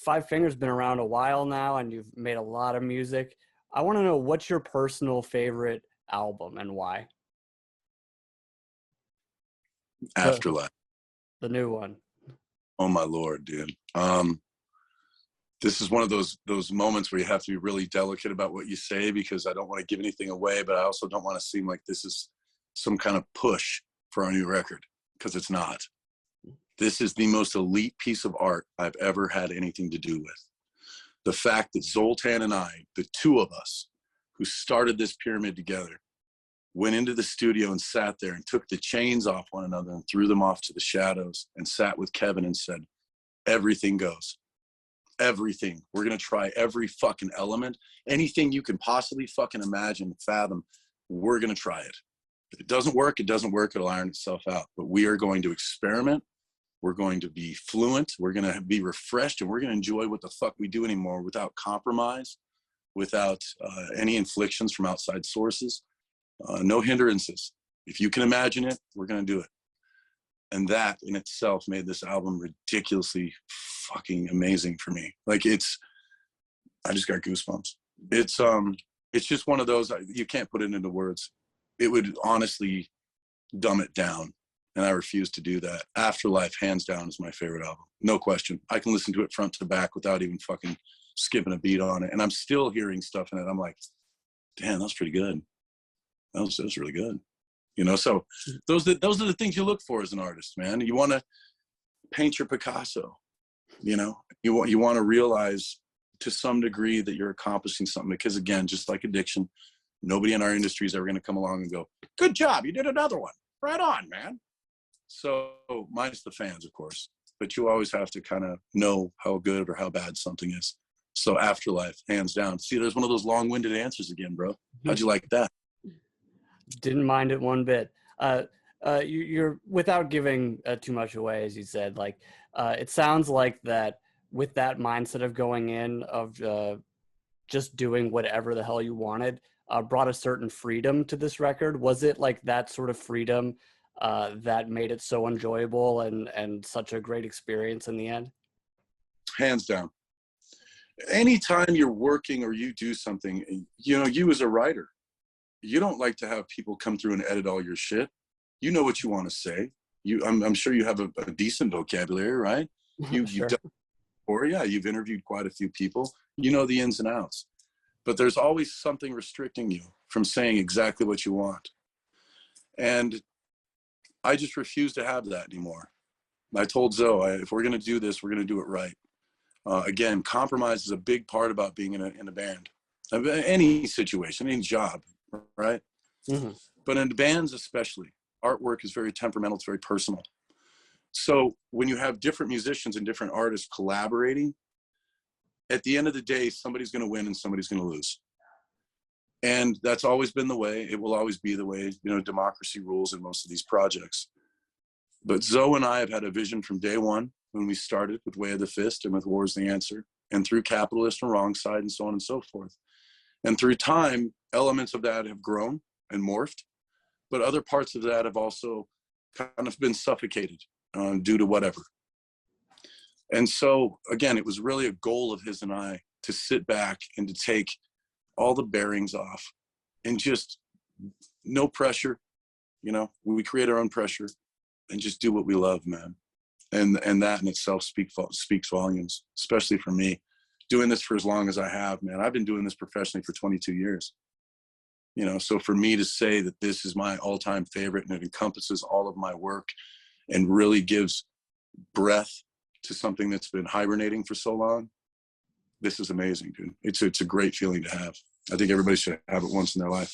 Five Finger's been around a while now, and you've made a lot of music. I want to know, what's your personal favorite album and why? Afterlife. The new one. Oh my Lord, dude. This is one of those moments where you have to be really delicate about what you say, because I don't want to give anything away, but I also don't want to seem like this is some kind of push for our new record, because it's not. This is the most elite piece of art I've ever had anything to do with. The fact that Zoltan and I, the two of us who started this pyramid together, went into the studio and sat there and took the chains off one another and threw them off to the shadows and sat with Kevin and said, everything goes. Everything. We're going to try every fucking element. Anything you can possibly fucking imagine, fathom, we're going to try it. If it doesn't work, it doesn't work. It'll iron itself out. But we are going to experiment. We're going to be fluent. We're going to be refreshed, and we're going to enjoy what the fuck we do anymore without compromise, without any inflictions from outside sources. No hindrances. If you can imagine it, we're going to do it. And that in itself made this album ridiculously fucking amazing for me. Like, I just got goosebumps. It's just one of those, you can't put it into words. It would honestly dumb it down, and I refuse to do that. Afterlife, hands down, is my favorite album. No question. I can listen to it front to back without even fucking skipping a beat on it. And I'm still hearing stuff in it. I'm like, damn, that's pretty good. That was really good. You know, so those are the things you look for as an artist, man. You want to paint your Picasso, you know, you want to realize to some degree that you're accomplishing something, because again, just like addiction, nobody in our industry is ever going to come along and go, good job, you did another one. Right on, man. So minus the fans, of course, but you always have to kind of know how good or how bad something is. So Afterlife, hands down. See, there's one of those long-winded answers again, bro. How'd you like that? Didn't mind it one bit. You're, without giving too much away, as you said, like, it sounds like that with that mindset of going in, of just doing whatever the hell you wanted, brought a certain freedom to this record. Was it like that sort of freedom that made it so enjoyable and such a great experience in the end? Hands down. Anytime you're working or you do something, you know, you as a writer, you don't like to have people come through and edit all your shit. You know what you want to say. I'm sure you have a decent vocabulary, right? You've done, or yeah, you've interviewed quite a few people. You know the ins and outs. But there's always something restricting you from saying exactly what you want. And I just refuse to have that anymore. I told Zoe, if we're going to do this, we're going to do it right. Again, compromise is a big part about being in a band. Any situation, any job, right? Mm-hmm. But in bands especially, artwork is very temperamental, it's very personal. So when you have different musicians and different artists collaborating, at the end of the day, somebody's going to win and somebody's going to lose. And that's always been the way. It will always be the way. You know, democracy rules in most of these projects. But Zoe and I have had a vision from day one when we started with Way of the Fist and with War's the Answer, and through Capitalist and Wrong Side and so on and so forth. And through time, elements of that have grown and morphed, but other parts of that have also kind of been suffocated due to whatever. And so, again, it was really a goal of his and I to sit back and to take all the bearings off and just no pressure. You know, we create our own pressure and just do what we love, man. And that in itself speaks volumes, especially for me. Doing this for as long as I have, man. I've been doing this professionally for 22 years. You know, so for me to say that this is my all-time favorite and it encompasses all of my work and really gives breath to something that's been hibernating for so long, this is amazing, dude. It's a great feeling to have. I think everybody should have it once in their life.